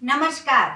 नमस्कार,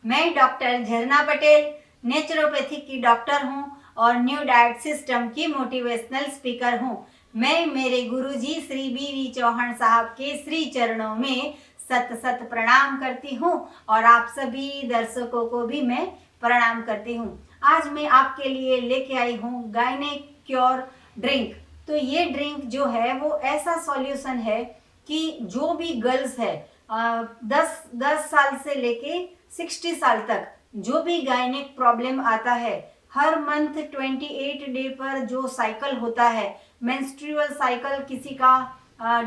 मैं डॉक्टर झरना पटेल नेचुरोपैथी की डॉक्टर हूं और न्यू डाइट सिस्टम की मोटिवेशनल स्पीकर हूं। मैं मेरे गुरुजी श्री बी चौहान साहब के श्री चरणों में सत सत प्रणाम करती हूं और आप सभी दर्शकों को भी मैं प्रणाम करती हूं। आज मैं आपके लिए लेके आई हूं गायनेक क्योर ड्रिंक। तो ये ड्रिंक जो है वो ऐसा सॉल्यूशन है कि जो भी गर्ल्स है 10 साल से लेके 60 साल तक जो भी गायनिक प्रॉब्लम आता है, हर मंथ 28 डे पर जो साइकिल होता है, मेंस्ट्रुअल साइकिल किसी का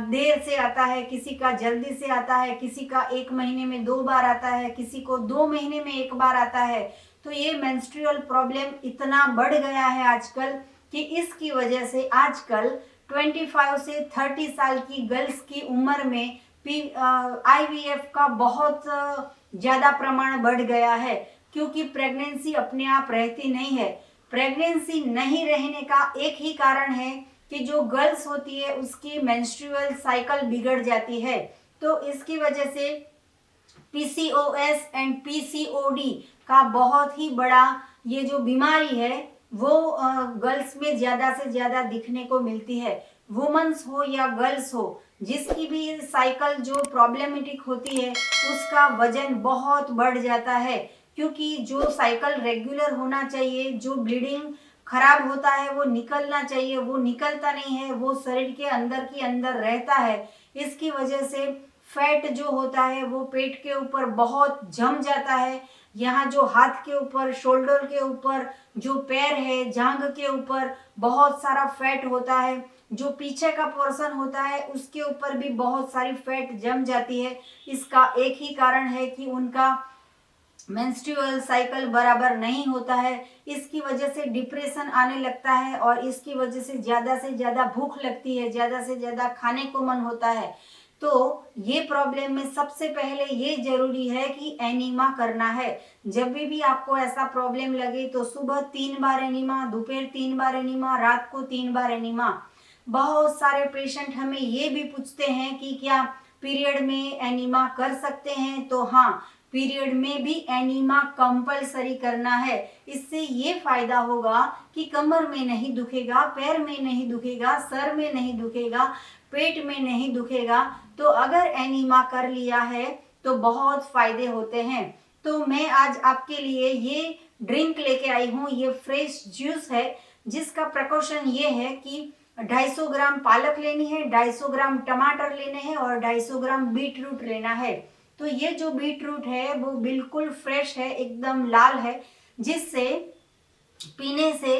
देर से आता है, किसी का जल्दी से आता है, किसी का 1 महीने में 2 बार आता है, किसी को 2 महीने में 1 बार आता है। तो ये मेंस्ट्रुअल प्रॉब्लम इतना बढ़ गया है आजकल कि इसकी वजह से आजकल 25 से 30 साल की गर्ल्स की उम्र में IVF का बहुत ज़्यादा प्रमाण बढ़ गया है, क्योंकि प्रेगनेंसी अपने आप रहती नहीं है। प्रेगनेंसी नहीं रहने का एक ही कारण है कि जो गर्ल्स होती है उसकी मेंस्ट्रुअल साइकिल बिगड़ जाती है। तो इसकी वजह से PCOS एंड PCOD का बहुत ही बड़ा ये जो बीमारी है वो गर्ल्स में ज़्यादा से ज़्यादा दिखने को मिलती है। वुमेन्स हो या गर्ल्स हो, जिसकी भी साइकिल जो प्रॉब्लमेटिक होती है उसका वजन बहुत बढ़ जाता है, क्योंकि जो साइकिल रेगुलर होना चाहिए, जो ब्लीडिंग खराब होता है वो निकलना चाहिए, वो निकलता नहीं है, वो शरीर के अंदर रहता है। इसकी वजह से फैट जो होता है वो पेट के ऊपर बहुत जम जाता है। यहाँ जो हाथ के ऊपर, शोल्डर के ऊपर, जो पैर है, जांघ के ऊपर बहुत सारा फैट होता है। जो पीछे का पोर्शन होता है उसके ऊपर भी बहुत सारी फैट जम जाती है। इसका एक ही कारण है कि उनका मेंस्ट्रुअल साइकिल बराबर नहीं होता है। इसकी वजह से डिप्रेशन आने लगता है और इसकी वजह से ज़्यादा भूख लगती है, ज़्यादा से ज़्यादा खाने को मन होता है। तो ये प्रॉब्लम में सबसे पहले ये जरूरी है कि एनीमा करना है। जब भी आपको ऐसा प्रॉब्लम लगे तो सुबह 3 बार एनीमा, दोपहर 3 बार एनीमा, रात को 3 बार एनीमा। बहुत सारे पेशेंट हमें ये भी पूछते हैं कि क्या पीरियड में एनीमा कर सकते हैं? तो हाँ, पीरियड में भी एनीमा कंपलसरी करना है। इससे ये फायदा होगा कि कमर में नहीं दुखेगा, पैर में नहीं दुखेगा, सर में नहीं दुखेगा, पेट में नहीं दुखेगा। तो अगर एनीमा कर लिया है तो बहुत फायदे होते हैं। तो मैं आज आपके लिए ये ड्रिंक लेके आई हूँ। ये फ्रेश जूस है, जिसका प्रिकॉशन ये है कि 250 ग्राम पालक लेनी है, 250 ग्राम टमाटर लेने हैं और 250 ग्राम बीट रूट लेना है। तो ये जो बीट रूट है वो बिल्कुल फ्रेश है, एकदम लाल है, जिससे पीने से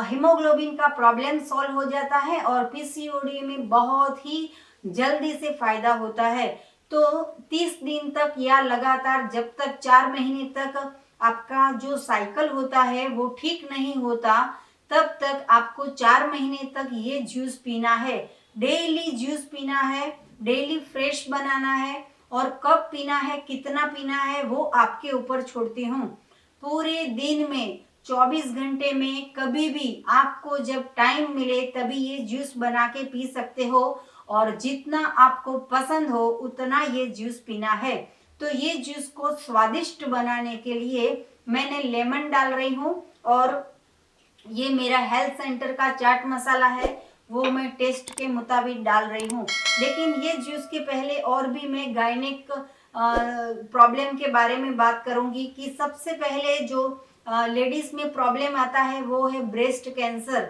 हीमोग्लोबिन का प्रॉब्लम सॉल्व हो जाता है और PCOD में बहुत ही जल्दी से फायदा होता है। तो 30 दिन तक या लगातार जब तक 4 महीने तक आपका जो साइकिल होता है वो ठीक नहीं होता, तब तक आपको 4 महीने तक ये जूस पीना है। डेली जूस पीना है, डेली फ्रेश बनाना है और कब पीना है, कितना पीना है वो आपके ऊपर छोड़ती हूँ। पूरे दिन में 24 घंटे में कभी भी आपको जब टाइम मिले तभी ये जूस बना के पी सकते हो और जितना आपको पसंद हो उतना ये जूस पीना है। तो ये जूस को स्वादिष्ट बनाने के लिए मैंने लेमन डाल रही हूँ और ये मेरा हेल्थ सेंटर का चाट मसाला है, वो मैं टेस्ट के मुताबिक डाल रही हूँ। लेकिन ये जूस के पहले और भी मैं गायनिक प्रॉब्लम के बारे में बात करूंगी कि सबसे पहले जो लेडीज में प्रॉब्लम आता है वो है ब्रेस्ट कैंसर।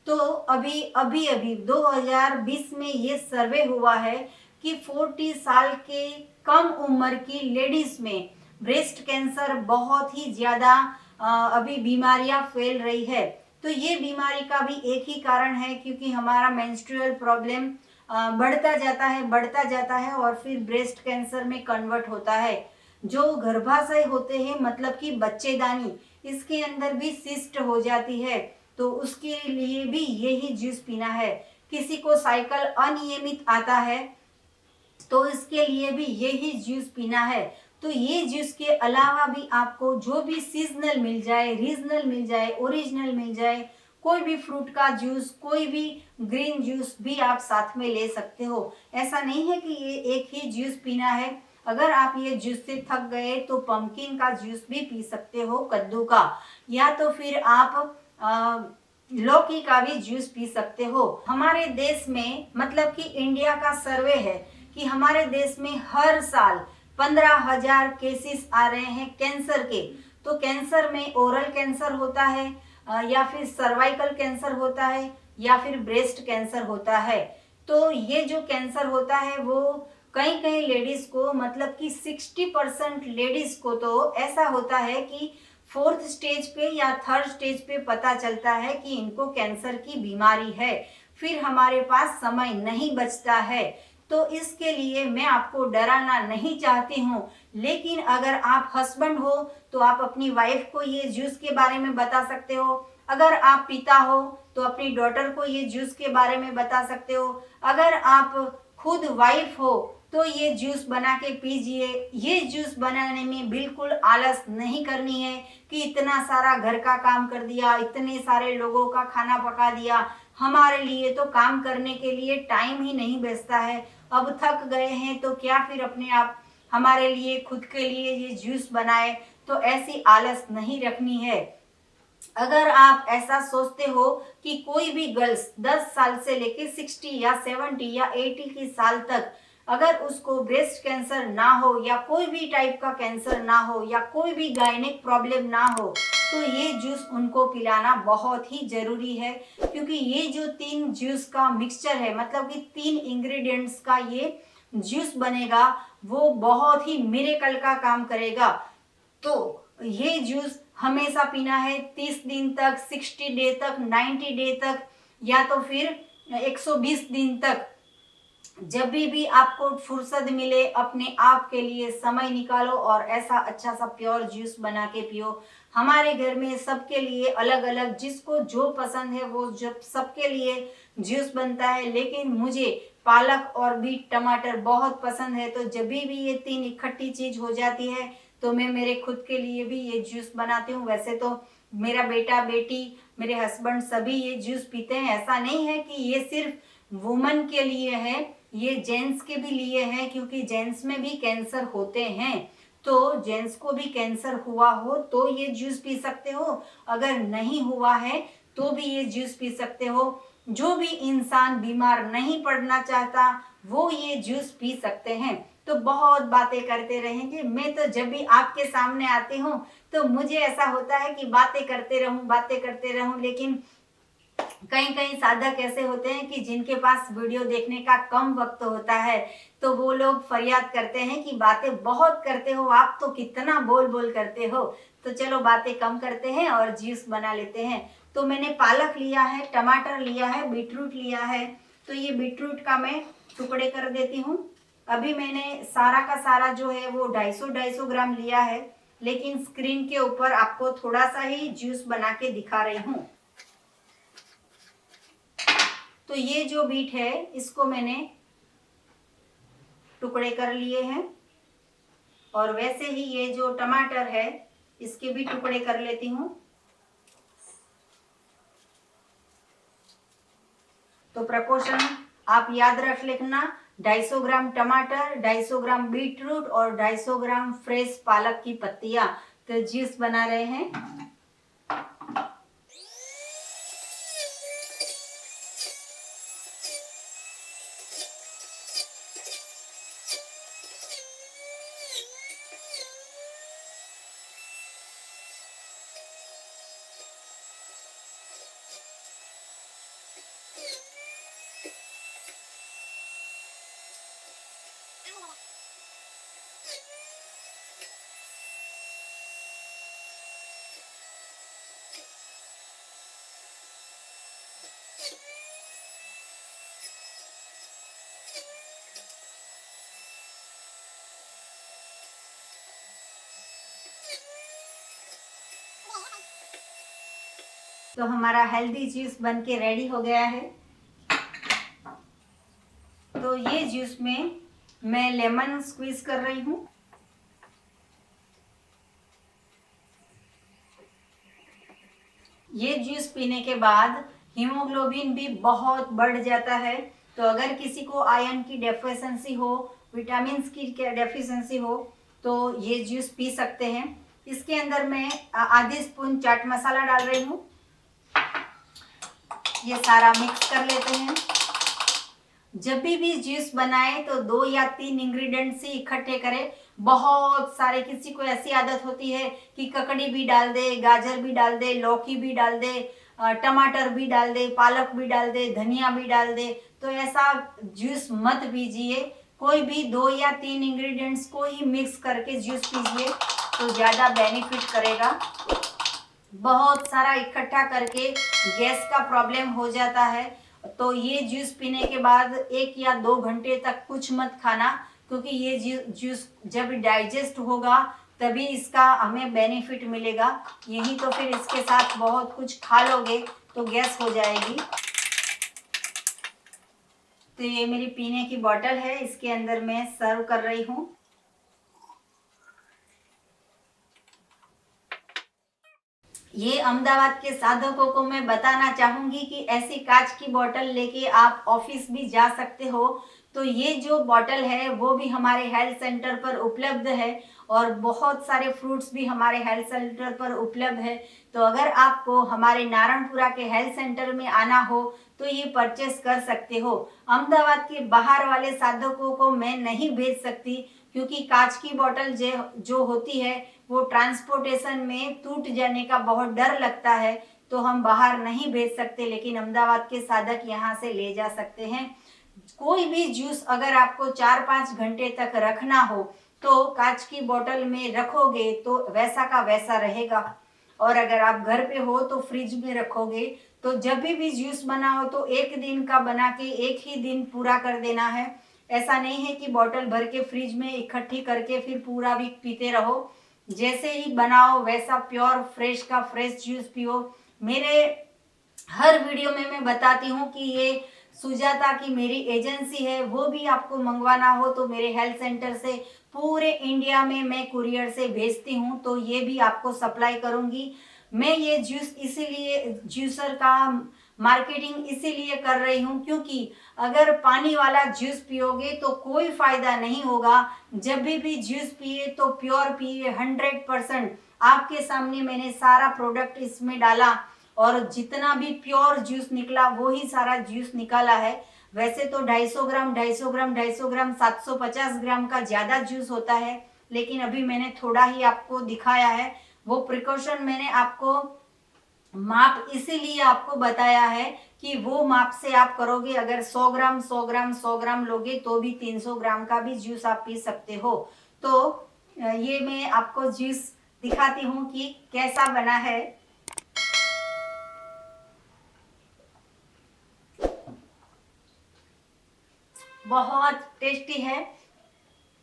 तो अभी अभी अभी 2020 में ये सर्वे हुआ है कि 40 साल के कम उम्र की लेडीज में ब्रेस्ट कैंसर बहुत ही ज़्यादा अभी बीमारियां फैल रही है। तो ये बीमारी का भी एक ही कारण है, क्योंकि हमारा मेंस्ट्रुअल प्रॉब्लम बढ़ता जाता है और फिर ब्रेस्ट कैंसर में कन्वर्ट होता है। जो गर्भाशय होते हैं, मतलब कि बच्चेदानी, इसके अंदर भी सिस्ट हो जाती है, तो उसके लिए भी यही जूस पीना है। किसी को साइकिल अनियमित आता है तो इसके लिए भी यही जूस पीना है। तो ये जूस के अलावा भी आपको जो भी सीजनल मिल जाए, रीजनल मिल जाए, ओरिजिनल मिल जाए, कोई भी फ्रूट का जूस, कोई भी ग्रीन जूस भी आप साथ में ले सकते हो। ऐसा नहीं है कि ये एक ही जूस पीना है। अगर आप ये जूस से थक गए तो पंपकिन का जूस भी पी सकते हो, कद्दू का, या तो फिर आप लौकी का भी जूस पी सकते हो। हमारे देश में मतलब कि इंडिया का सर्वे है कि हमारे देश में हर साल 15,000 केसेस आ रहे हैं कैंसर के। तो कैंसर में ओरल कैंसर होता है, या फिर सर्वाइकल कैंसर होता है, या फिर ब्रेस्ट कैंसर होता है। तो ये जो कैंसर होता है वो कई कई लेडीज को, मतलब कि 60% लेडीज को तो ऐसा होता है कि 4th स्टेज पे या 3rd स्टेज पे पता चलता है कि इनको कैंसर की बीमारी है। फिर हमारे पास समय नहीं बचता है। तो इसके लिए मैं आपको डराना नहीं चाहती हूँ, लेकिन अगर आप हस्बैंड हो तो आप अपनी वाइफ को ये जूस के बारे में बता सकते हो। अगर आप पिता हो तो अपनी डॉटर को ये जूस के बारे में बता सकते हो। अगर आप खुद वाइफ हो तो ये जूस बना के पीजिए। ये जूस बनाने में बिल्कुल आलस नहीं करनी है कि इतना सारा घर का काम कर दिया, इतने सारे लोगों का खाना पका दिया। हमारे लिए तो काम करने के लिए टाइम ही नहीं बचता है। अब थक गए हैं तो क्या फिर अपने आप हमारे लिए, खुद के लिए ये जूस बनाए? तो ऐसी आलस नहीं रखनी है। अगर आप ऐसा सोचते हो कि कोई भी गर्ल्स 10 साल से लेके 60 या 70 या 80 की साल तक अगर उसको ब्रेस्ट कैंसर ना हो, या कोई भी टाइप का कैंसर ना हो, या कोई भी गायनिक प्रॉब्लम ना हो, तो ये जूस उनको पिलाना बहुत ही जरूरी है। क्योंकि ये जो 3 जूस का मिक्सचर है, मतलब कि 3 इंग्रेडिएंट्स का ये जूस बनेगा, वो बहुत ही मिरेकल का काम करेगा। तो ये जूस हमेशा पीना है, 30 दिन तक, 60 डे तक, 90 डे तक, या तो फिर 120 दिन तक। जब भी आपको फुर्सत मिले अपने आप के लिए समय निकालो और ऐसा अच्छा सा प्योर जूस बना के पियो। हमारे घर में सबके लिए अलग अलग, जिसको जो पसंद है वो जब सबके लिए जूस बनता है। लेकिन मुझे पालक और बीट टमाटर बहुत पसंद है, तो जब भी ये 3 इकट्ठी चीज हो जाती है तो मैं मेरे खुद के लिए भी ये जूस बनाती हूँ। वैसे तो मेरा बेटा बेटी, मेरे हस्बैंड सभी ये जूस पीते हैं। ऐसा नहीं है कि ये सिर्फ वुमन के लिए है, ये जेंट्स के भी लिए है, क्योंकि जेंट्स में भी कैंसर होते हैं। तो जेंट्स को भी कैंसर हुआ हो तो ये जूस पी सकते हो, अगर नहीं हुआ है तो भी ये जूस पी सकते हो। जो भी इंसान बीमार नहीं पड़ना चाहता वो ये जूस पी सकते हैं। तो बहुत बातें करते रहेंगे। मैं तो जब भी आपके सामने आती हूँ तो मुझे ऐसा होता है कि बातें करते रहूं, बातें करते रहूं। लेकिन कई कई साधक ऐसे होते हैं कि जिनके पास वीडियो देखने का कम वक्त होता है, तो वो लोग फरियाद करते हैं कि बातें बहुत करते हो आप, तो कितना बोल बोल करते हो। तो चलो बातें कम करते हैं और जूस बना लेते हैं। तो मैंने पालक लिया है, टमाटर लिया है, बीटरूट लिया है। तो ये बीटरूट का मैं टुकड़े कर देती हूँ। अभी मैंने सारा का सारा जो है वो 250 ग्राम लिया है, लेकिन स्क्रीन के ऊपर आपको थोड़ा सा ही जूस बना के दिखा रही हूँ। तो ये जो बीट है इसको मैंने टुकड़े कर लिए हैं, और वैसे ही ये जो टमाटर है इसके भी टुकड़े कर लेती हूँ। तो प्रिकॉशन आप याद रख लेना, 250 ग्राम टमाटर, 250 ग्राम बीटरूट और 250 ग्राम फ्रेश पालक की पत्तियां। तो जूस बना रहे हैं। तो हमारा हेल्दी जूस बन के रेडी हो गया है। तो ये जूस में मैं लेमन स्क्वीज कर रही हूँ। ये जूस पीने के बाद हीमोग्लोबिन भी बहुत बढ़ जाता है। तो अगर किसी को आयरन की डेफिशिएंसी हो विटामिन्स की डेफिशिएंसी हो तो ये जूस पी सकते हैं। इसके अंदर मैं आधी स्पून चाट मसाला डाल रही हूँ। ये सारा मिक्स कर लेते हैं। जब भी जूस बनाए तो 2 या 3 इंग्रेडिएंट्स ही इकट्ठे करें। बहुत सारे, किसी को ऐसी आदत होती है कि ककड़ी भी डाल दे, गाजर भी डाल दे, लौकी भी डाल दे, टमाटर भी डाल दे, पालक भी डाल दे, धनिया भी डाल दे, तो ऐसा जूस मत पीजिए। कोई भी 2 या 3 इंग्रेडिएंट्स को ही मिक्स करके जूस पीजिए तो ज़्यादा बेनिफिट करेगा। बहुत सारा इकट्ठा करके गैस का प्रॉब्लम हो जाता है, तो ये जूस पीने के बाद 1 या 2 घंटे तक कुछ मत खाना, क्योंकि ये जूस जब डाइजेस्ट होगा तभी इसका हमें बेनिफिट मिलेगा। यही तो फिर इसके साथ बहुत कुछ खा लोगे तो गैस हो जाएगी। तो ये मेरी पीने की बॉटल है, इसके अंदर मैं सर्व कर रही हूँ। ये अहमदाबाद के साधकों को मैं बताना चाहूंगी कि ऐसी कांच की बोतल लेके आप ऑफिस भी जा सकते हो। तो ये जो बोतल है वो भी हमारे हेल्थ सेंटर पर उपलब्ध है और बहुत सारे फ्रूट्स भी हमारे हेल्थ सेंटर पर उपलब्ध है। तो अगर आपको हमारे नारायणपुरा के हेल्थ सेंटर में आना हो तो ये परचेस कर सकते हो। अहमदाबाद के बाहर वाले साधकों को मैं नहीं भेज सकती, क्योंकि कांच की बोतल जो होती है वो ट्रांसपोर्टेशन में टूट जाने का बहुत डर लगता है, तो हम बाहर नहीं भेज सकते, लेकिन अहमदाबाद के साधक यहाँ से ले जा सकते हैं। कोई भी जूस अगर आपको 4-5 घंटे तक रखना हो तो कांच की बोतल में रखोगे तो वैसा का वैसा रहेगा, और अगर आप घर पे हो तो फ्रिज में रखोगे तो जब भी जूस बनाओ तो 1 दिन का बना के 1 ही दिन पूरा कर देना है। ऐसा नहीं है कि बोतल भर के फ्रिज में इकट्ठी करके फिर पूरा भी पीते रहो। जैसे ही बनाओ वैसा प्योर फ्रेश का फ्रेश जूस पियो। मेरे हर वीडियो में मैं बताती हूँ कि ये सुजाता की मेरी एजेंसी है, वो भी आपको मंगवाना हो तो मेरे हेल्थ सेंटर से पूरे इंडिया में मैं कुरियर से भेजती हूँ, तो ये भी आपको सप्लाई करूँगी। मैं ये जूस इसीलिए जूसर का मार्केटिंग इसीलिए कर रही हूँ क्योंकि अगर पानी वाला जूस पियोगे तो कोई फायदा नहीं होगा। जब भी जूस पिए तो प्योर पिए, 100%। आपके सामने मैंने सारा प्रोडक्ट इसमें डाला और जितना भी प्योर जूस निकला वो ही सारा जूस निकाला है। वैसे तो 250 ग्राम 250 ग्राम 750 ग्राम का ज़्यादा जूस होता है, लेकिन अभी मैंने थोड़ा ही आपको दिखाया है। वो प्रिकॉशन मैंने आपको माप इसीलिए आपको बताया है कि वो माप से आप करोगे। अगर 100 ग्राम 100 ग्राम 100 ग्राम लोगे तो भी 300 ग्राम का भी जूस आप पी सकते हो। तो ये मैं आपको जूस दिखाती हूँ कि कैसा बना है। बहुत टेस्टी है,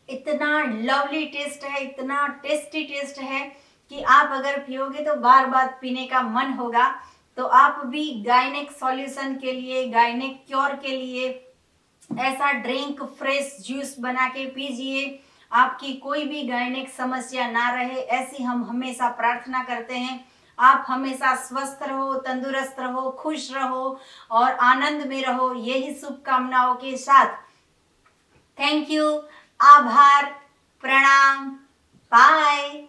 इतना लवली टेस्ट है, इतना टेस्टी टेस्ट है कि आप अगर पियोगे तो बार बार पीने का मन होगा। तो आप भी गायनेक सॉल्यूशन के लिए, गायनेक क्योर के लिए ऐसा ड्रिंक फ्रेश जूस बना के पीजिए। आपकी कोई भी गायनेक समस्या ना रहे, ऐसी हम हमेशा प्रार्थना करते हैं। आप हमेशा स्वस्थ रहो, तंदुरुस्त रहो, खुश रहो और आनंद में रहो, यही शुभकामनाओं के साथ थैंक यू, आभार, प्रणाम, बाय।